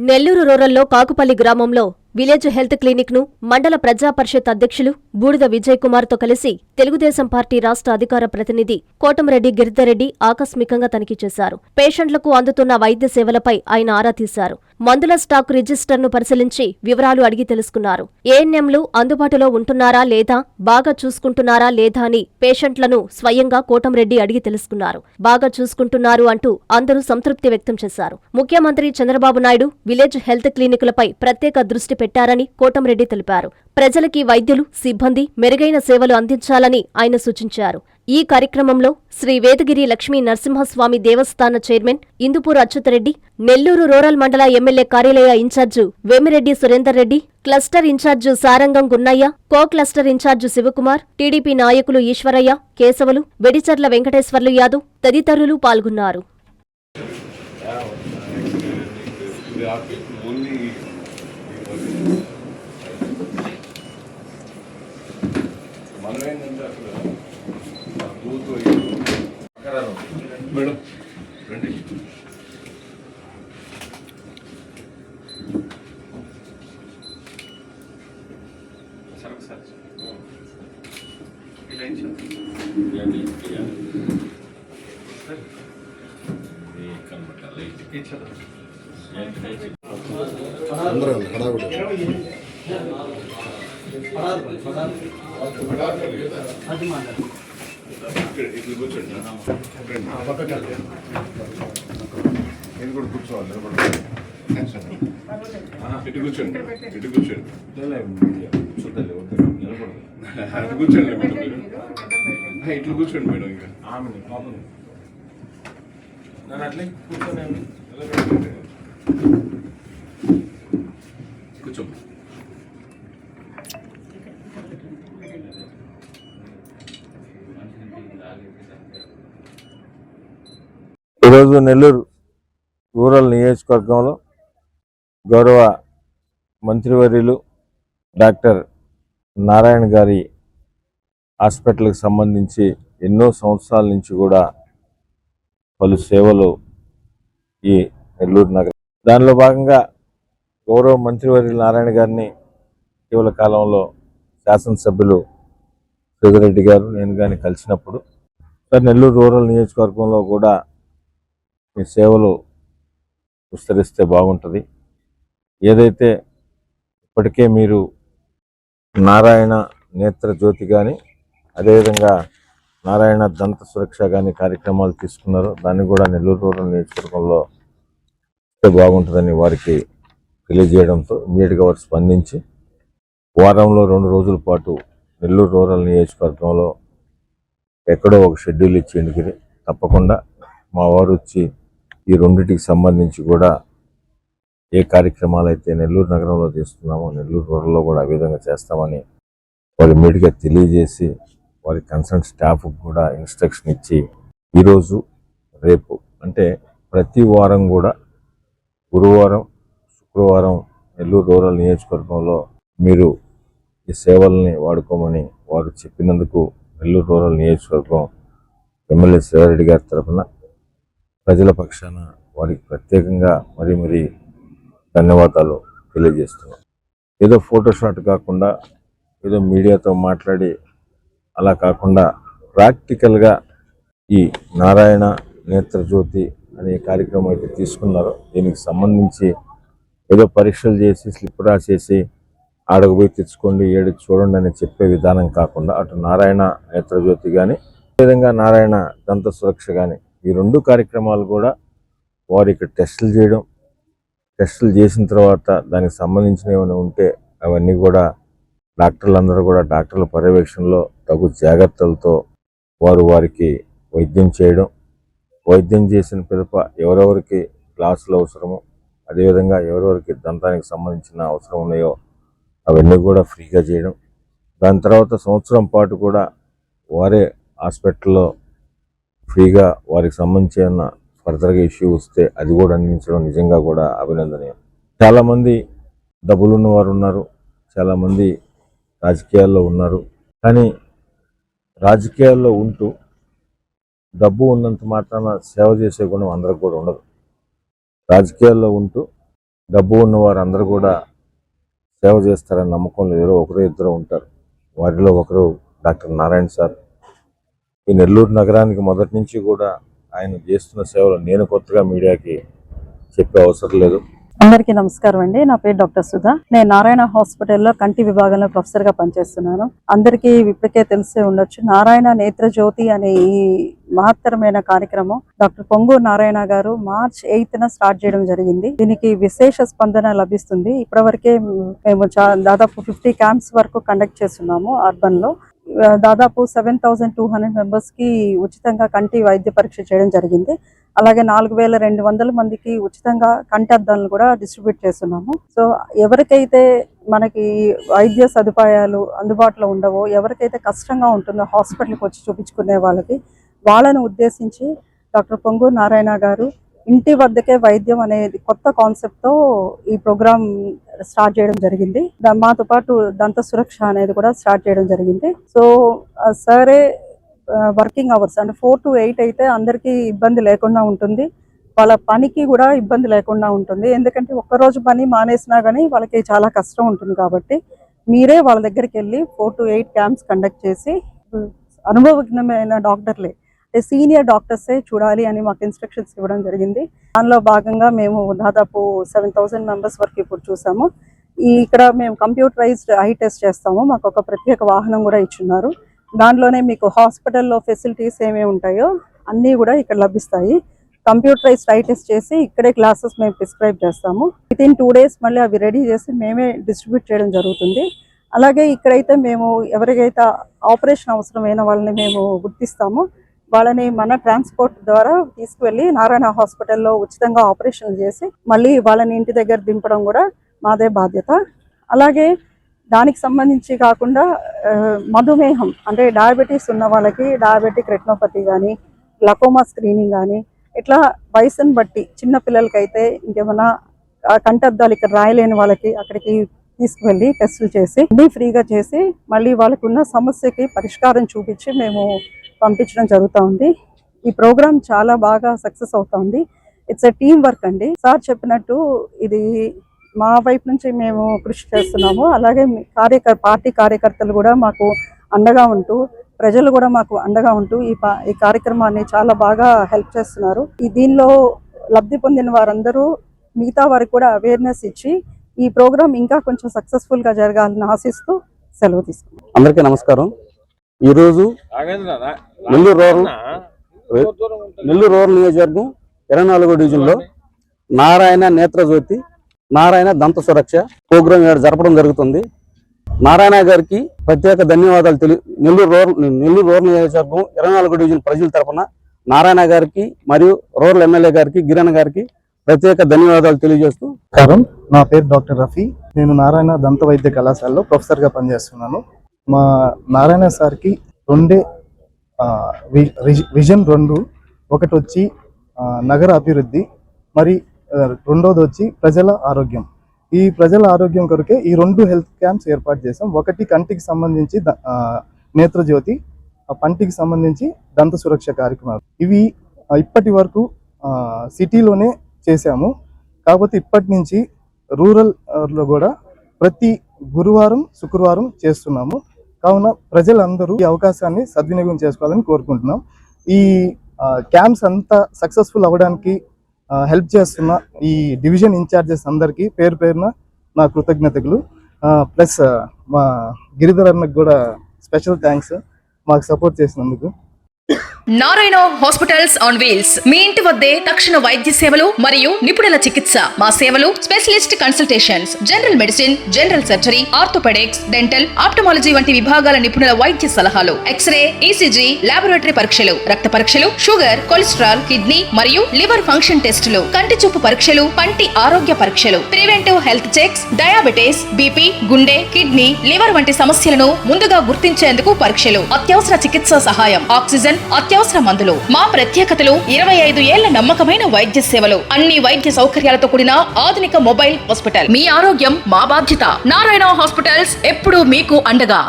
నెల్లూరు రూరల్లో కాకుపల్లి గ్రామంలో village health clinic ను మండల ప్రజా పరిషత్ అధ్యక్షులు బూడిద విజయ్ కుమార్ తో కలిసి తెలుగుదేశం పార్టీ రాష్ట్ర అధికార ప్రతినిధి కోటంరెడ్డి గిరిధర్రెడ్డి ఆకస్మికంగా తనిఖీ చేశారు. పేషెంట్లకు అందుతున్న వైద్య సేవలపై ఆయన ఆరా తీశారు. మందుల స్టాక్ రిజిస్టర్ను పరిశీలించి వివరాలు అడిగి తెలుసుకున్నారు. ఏఎన్ఎంలు అందుబాటులో ఉంటున్నారా లేదా, బాగా చూసుకుంటున్నారా లేదా అని పేషెంట్లను స్వయంగా కోటంరెడ్డి అడిగి తెలుసుకున్నారు. బాగా చూసుకుంటున్నారు అంటూ అందరూ సంతృప్తి వ్యక్తం చేశారు. ముఖ్యమంత్రి చంద్రబాబు నాయుడు విలేజ్ హెల్త్ క్లినికులపై ప్రత్యేక దృష్టి పెట్టారని కోటంరెడ్డి తెలిపారు. ప్రజలకి వైద్యులు, సిబ్బంది మెరుగైన సేవలు అందించాలని ఆయన సూచించారు. ఈ కార్యక్రమంలో శ్రీ వేదగిరి లక్ష్మీ నరసింహస్వామి దేవస్థాన చైర్మన్ ఇందుపూర్ అచ్యుతరెడ్డి, నెల్లూరు రూరల్ మండల ఎమ్మెల్యే కార్యాలయ incharge Vemireddy Surender Reddy, cluster incharge Sarangam Gunnaiah, co cluster incharge Sivakumar, TDP నాయకులు ఈశ్వరయ్య, కేశవులు, వెడిచర్ల వెంకటేశ్వర్లు యాదవ్ తదితరులు పాల్గొన్నారు. మేడం రండి. అందరూ హడావుడి ఇట్లా కూర్చోండి. నేను కూడా కూర్చోవాలి. ఇటు కూర్చోండి, ఇటు కూర్చోండి, అది కూర్చోండి మేడం. మీరు ఇట్లా కూర్చోండి మేడం. ఇంకా అట్లే కూర్చోండి. కూర్చో. ఈరోజు నెల్లూరు రూరల్ నియోజకవర్గంలో గౌరవ మంత్రివర్యులు డాక్టర్ నారాయణ గారి హాస్పిటల్కి సంబంధించి ఎన్నో సంవత్సరాల నుంచి కూడా పలు సేవలు ఈ నెల్లూరు నగరం. దానిలో భాగంగా గౌరవ మంత్రివర్యులు నారాయణ గారిని ఇటీవల కాలంలో శాసనసభ్యులు శ్రీధర్రెడ్డి గారు నేను కానీ కలిసినప్పుడు నెల్లూరు రూరల్ నియోజకవర్గంలో కూడా మీ సేవలు విస్తరిస్తే బాగుంటుంది. ఏదైతే ఇప్పటికే మీరు నారాయణ నేత్ర జ్యోతి కానీ అదేవిధంగా నారాయణ దంత సురక్ష కానీ కార్యక్రమాలు తీసుకున్నారో దాన్ని కూడా నెల్లూరు రూరల్ నియోజకవర్గంలో బాగుంటుందని వారికి తెలియజేయడంతో ఇమ్మీడియట్గా వారు స్పందించి వారంలో 2 రోజుల పాటు నెల్లూరు రూరల్ నియోజకవర్గంలో ఎక్కడో ఒక షెడ్యూల్ ఇచ్చి ఇంటికి తప్పకుండా మా వారు వచ్చి ఈ రెండింటికి సంబంధించి కూడా ఏ కార్యక్రమాలు అయితే నెల్లూరు నగరంలో చేస్తున్నామో నెల్లూరు రూరల్లో కూడా ఆ విధంగా చేస్తామని వారు ఇమ్మీడియట్గా తెలియజేసి వారి కన్సర్న్ స్టాఫ్కి కూడా ఇన్స్ట్రక్షన్ ఇచ్చి ఈరోజు రేపు అంటే ప్రతి వారం కూడా గురువారం, శుక్రవారం నెల్లూరు రూరల్ నియోజకవర్గంలో మీరు ఈ సేవల్ని వాడుకోమని వారు చెప్పినందుకు నెల్లూరు రూరల్ నియోజకవర్గం ఎమ్మెల్యే శ్రీధర్రెడ్డి గారి తరఫున ప్రజల పక్షాన వారికి ప్రత్యేకంగా మరీ ధన్యవాదాలు తెలియజేస్తున్నాం. ఏదో ఫోటోషాట్ కాకుండా ఏదో మీడియాతో మాట్లాడి అలా కాకుండా ప్రాక్టికల్గా ఈ నారాయణ నేత్రజ్యోతి అనే కార్యక్రమం అయితే తీసుకున్నారో దీనికి సంబంధించి ఏదో పరీక్షలు చేసి స్లిప్ రాసేసి ఆడకు పోయి తెచ్చుకోండి, ఏడు చూడండి అని చెప్పే విధానం కాకుండా అటు నారాయణ నేత్రజ్యోతి కానీ అదేవిధంగా నారాయణ దంత సురక్ష కానీ ఈ 2 కార్యక్రమాలు కూడా వారు ఇక్కడ టెస్టులు చేయడం, టెస్టులు చేసిన తర్వాత దానికి సంబంధించిన ఏమైనా ఉంటే అవన్నీ కూడా డాక్టర్లందరూ కూడా డాక్టర్ల పర్యవేక్షణలో తగు జాగ్రత్తలతో వారికి వైద్యం చేయడం, వైద్యం చేసిన పిదప ఎవరెవరికి గ్లాసులు అవసరమో అదేవిధంగా ఎవరెవరికి దంతానికి సంబంధించిన అవసరం ఉన్నాయో అవన్నీ కూడా ఫ్రీగా చేయడం, దాని తర్వాత సంవత్సరం పాటు కూడా వారే హాస్పిటల్లో ఫ్రీగా వారికి సంబంధించిన ఫర్దర్గా ఇష్యూ వస్తే అది కూడా అందించడం నిజంగా కూడా అభినందనీయం. చాలామంది డబ్బులున్న వారు ఉన్నారు, చాలామంది రాజకీయాల్లో ఉన్నారు. కానీ రాజకీయాల్లో ఉంటూ డబ్బు ఉన్నంత మాత్రాన సేవ చేసే గుణం అందరికి కూడా ఉండదు. రాజకీయాల్లో ఉంటూ డబ్బు ఉన్న వారందరూ కూడా సేవ చేస్తారని నమ్మకం లేదు. ఒకరు ఇద్దరు ఉంటారు. వారిలో ఒకరు డాక్టర్ నారాయణ సార్. ఈ నెల్లూరు నగరానికి మొదటి నుంచి కూడా ఆయన చేస్తున్న సేవలు నేను కొత్తగా మీడియాకి చెప్పే అవసరం లేదు. అందరికీ నమస్కారం అండి. నా పేరు డాక్టర్ సుధా. నేను నారాయణ హాస్పిటల్లో కంటి విభాగంలో ప్రొఫెసర్గా పనిచేస్తున్నాను. అందరికీ ఇప్పటికే తెలిసే ఉండొచ్చు, నారాయణ నేత్ర జ్యోతి అనే ఈ మహత్తరమైన కార్యక్రమం డాక్టర్ పొంగూరు నారాయణ గారు March 8న స్టార్ట్ చేయడం జరిగింది. దీనికి విశేష స్పందన లభిస్తుంది. ఇప్పటివరకే మేము దాదాపు 50 క్యాంప్స్ వరకు కండక్ట్ చేస్తున్నాము. అర్బన్ లో దాదాపు 7,200 మెంబర్స్ కి ఉచితంగా కంటి వైద్య పరీక్ష చేయడం జరిగింది. అలాగే 4,200 మందికి ఉచితంగా కంటి అద్దాలను కూడా డిస్ట్రిబ్యూట్ చేస్తున్నాము. సో ఎవరికైతే మనకి వైద్య సదుపాయాలు అందుబాటులో ఉండవో, ఎవరికైతే కష్టంగా ఉంటుందో హాస్పిటల్కి వచ్చి చూపించుకునే వాళ్ళని ఉద్దేశించి డాక్టర్ పొంగూరు నారాయణ గారు ఇంటి వద్దకే వైద్యం అనేది కొత్త కాన్సెప్ట్తో ఈ ప్రోగ్రామ్ స్టార్ట్ చేయడం జరిగింది. మాతో పాటు దంత సురక్ష అనేది కూడా స్టార్ట్ చేయడం జరిగింది. సో సరే వర్కింగ్ అవర్స్ అంటే 4 to 8 అయితే అందరికీ ఇబ్బంది లేకుండా ఉంటుంది. వాళ్ళ పనికి కూడా ఇబ్బంది లేకుండా ఉంటుంది. ఎందుకంటే ఒక్కరోజు పని మానేసినా కానీ వాళ్ళకి చాలా కష్టం ఉంటుంది. కాబట్టి మీరే వాళ్ళ దగ్గరికి వెళ్ళి 4 to 8 క్యాంప్స్ కండక్ట్ చేసి అనుభవజ్ఞమైన డాక్టర్లే అంటే సీనియర్ డాక్టర్సే చూడాలి అని మాకు ఇన్స్ట్రక్షన్స్ ఇవ్వడం జరిగింది. దానిలో భాగంగా మేము దాదాపు 7,000 మెంబర్స్ వరకు ఇప్పుడు చూసాము. ఇక్కడ మేము కంప్యూటరైజ్డ్ ఐ టెస్ట్ చేస్తాము. మాకు ఒక ప్రత్యేక వాహనం కూడా ఇచ్చున్నారు. దాంట్లోనే మీకు హాస్పిటల్లో ఫెసిలిటీస్ ఏమేమి ఉంటాయో అన్నీ కూడా ఇక్కడ లభిస్తాయి. కంప్యూటరైజ్డ్ ఐ టెస్ట్ చేసి ఇక్కడే క్లాసెస్ మేము ప్రిస్క్రైబ్ చేస్తాము. వితిన్ 2 days మళ్ళీ అవి రెడీ చేసి మేమే డిస్ట్రిబ్యూట్ చేయడం జరుగుతుంది. అలాగే ఇక్కడైతే మేము ఎవరికైతే ఆపరేషన్ అవసరమైన వాళ్ళని మేము గుర్తిస్తాము. వాళ్ళని మన ట్రాన్స్పోర్ట్ ద్వారా తీసుకువెళ్ళి నారాయణ హాస్పిటల్లో ఉచితంగా ఆపరేషన్ చేసి మళ్ళీ వాళ్ళని ఇంటి దగ్గర దింపడం కూడా మాదే బాధ్యత. అలాగే దానికి సంబంధించి కాకుండా మధుమేహం అంటే డయాబెటీస్ ఉన్న వాళ్ళకి డయాబెటిక్ రెటినోపతి కానీ, గ్లకోమా స్క్రీనింగ్ కానీ, ఇట్లా వయసుని బట్టి చిన్న పిల్లలకైతే ఇంకేమైనా కంటద్దాలు ఇక్కడ రాయలేని వాళ్ళకి అక్కడికి తీసుకువెళ్ళి టెస్టులు చేసి అన్నీ ఫ్రీగా చేసి మళ్ళీ వాళ్ళకు ఉన్న సమస్యకి పరిష్కారం చూపించి మేము పంపించడం జరుగుతూ ఉంది. ఈ ప్రోగ్రామ్ చాలా బాగా సక్సెస్ అవుతుంది. ఇట్స్ ఎ టీమ్ వర్క్ అండి. సార్ చెప్పినట్టు ఇది మా వైపు నుంచి మేము కృషి చేస్తున్నాము. అలాగే పార్టీ కార్యకర్తలు కూడా మాకు అండగా ఉంటూ, ప్రజలు కూడా మాకు అండగా ఉంటూ ఈ కార్యక్రమాన్ని చాలా బాగా హెల్ప్ చేస్తున్నారు. దీనిలో లబ్ధి పొందిన వారందరూ మిగతా వారికి కూడా అవేర్నెస్ ఇచ్చి ఈ ప్రోగ్రామ్ ఇంకా కొంచెం సక్సెస్ఫుల్గా జరగాలని ఆశిస్తూ సెలవు తీసుకున్నాం. అందరికీ నమస్కారం. ఈరోజు నెల్లూరు రూరల్ నియోజకవర్గం 24వ డివిజన్లో నారాయణ నేత్ర జ్యోతి, నారాయణ దంత సురక్ష ప్రోగ్రాం జరపడం జరుగుతుంది. నారాయణ గారికి ప్రత్యేక ధన్యవాదాలు నెల్లూరు రూరల్ నియోజకవర్గం 24వ డివిజన్ ప్రజల తరఫున నారాయణ గారికి మరియు రూరల్ ఎమ్మెల్యే గారికి గిరణ్ గారికి ప్రత్యేక ధన్యవాదాలు తెలియజేస్తూ. నా పేరు డాక్టర్ రఫీ. నేను నారాయణ దంత వైద్య కళాశాలలో ప్రొఫెసర్గా పనిచేస్తున్నాను. మా నారాయణ సార్కి విజన్ 2 ఒకటి వచ్చి నగర అభివృద్ధి, మరి రెండోది వచ్చి ప్రజల ఆరోగ్యం. ఈ ప్రజల ఆరోగ్యం కొరకే ఈ 2 హెల్త్ క్యాంప్స్ ఏర్పాటు చేసాం. ఒకటి కంటికి సంబంధించి నేత్రజ్యోతి, పంటికి సంబంధించి దంత సురక్ష కార్యక్రమాలు. ఇవి ఇప్పటి వరకు సిటీలోనే చేశాము. కాకపోతే ఇప్పటి నుంచి రూరల్లో కూడా ప్రతి గురువారం శుక్రవారం చేస్తున్నాము. కావున ప్రజలందరూ ఈ అవకాశాన్ని సద్వినియోగం చేసుకోవాలని కోరుకుంటున్నాం. ఈ క్యాంప్స్ అంతా సక్సెస్ఫుల్ అవ్వడానికి హెల్ప్ చేస్తున్న ఈ డివిజన్ ఇన్ఛార్జెస్ అందరికీ పేరు పేరున నా కృతజ్ఞతలు. ప్లస్ మా గిరిధర్ అన్నకు కూడా స్పెషల్ థ్యాంక్స్ మాకు సపోర్ట్ చేసినందుకు. నారాయణ హాస్పిటల్స్ ఆన్ వీల్స్ మీ ఇంటి వద్దే తక్షణ వైద్య సేవలు మరియు నిపుణుల చికిత్స. మా సేవలు specialist consultations, general medicine, general surgery, orthopaedics, dental, ophthalmology వంటి విభాగాల నిపుణుల వైద్య సలహాలు, ఎక్స్రే, ఈసీజీ, లాబొరేటరీ పరీక్షలు, రక్త పరీక్షలు, షుగర్, కొలెస్ట్రాల్, కిడ్నీ మరియు లివర్ ఫంక్షన్ టెస్టులు, కంటి చూపు పరీక్షలు, పంటి ఆరోగ్య పరీక్షలు, preventive health checks, diabetes, BP, గుండె, కిడ్నీ, లివర్ వంటి సమస్యలను ముందుగా గుర్తించేందుకు పరీక్షలు, అత్యవసర చికిత్సా సహాయం, ఆక్సిజన్, అత్యవసర మందులు. మా ప్రత్యేకతలు 25 ఏళ్ల నమ్మకమైన వైద్య సేవలు, అన్ని వైద్య సౌకర్యాలతో కూడిన ఆధునిక మొబైల్ హాస్పిటల్. మీ ఆరోగ్యం మా బాధ్యత. నారాయణ హాస్పిటల్స్ ఎప్పుడూ మీకు అండగా.